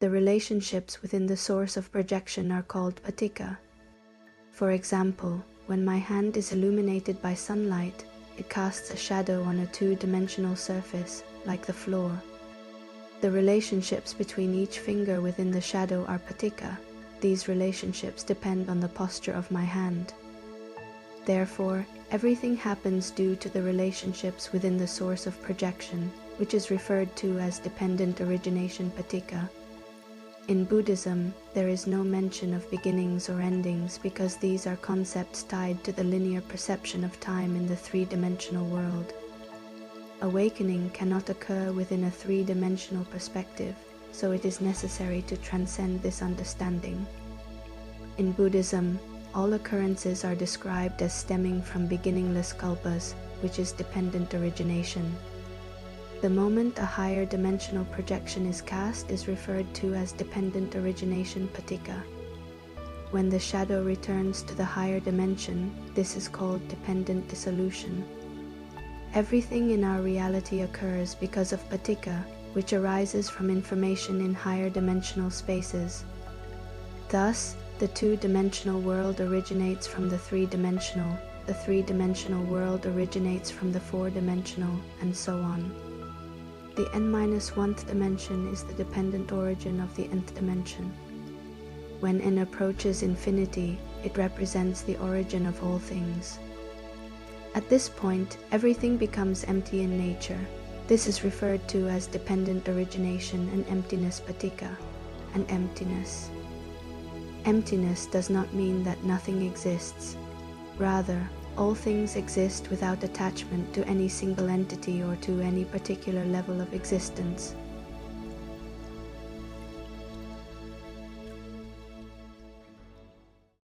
The relationships within the source of projection are called paticca. For example, when my hand is illuminated by sunlight, it casts a shadow on a two-dimensional surface, like the floor. The relationships between each finger within the shadow are paticca. These relationships depend on the posture of my hand. Therefore, everything happens due to the relationships within the source of projection, which is referred to as dependent origination paticca. In Buddhism, there is no mention of beginnings or endings because these are concepts tied to the linear perception of time in the three-dimensional world. Awakening cannot occur within a three-dimensional perspective, so it is necessary to transcend this understanding. In Buddhism, all occurrences are described as stemming from beginningless kalpas, which is dependent origination. The moment a higher dimensional projection is cast is referred to as dependent origination paticca. When the shadow returns to the higher dimension, this is called dependent dissolution. Everything in our reality occurs because of paticca, which arises from information in higher dimensional spaces. Thus, the two-dimensional world originates from the three-dimensional, the three-dimensional world originates from the four-dimensional, and so on. The n-1th dimension is the dependent origin of the nth dimension. When n approaches infinity, it represents the origin of all things. At this point, everything becomes empty in nature. This is referred to as dependent origination and emptiness paticca, and emptiness. Emptiness does not mean that nothing exists. Rather, all things exist without attachment to any single entity or to any particular level of existence.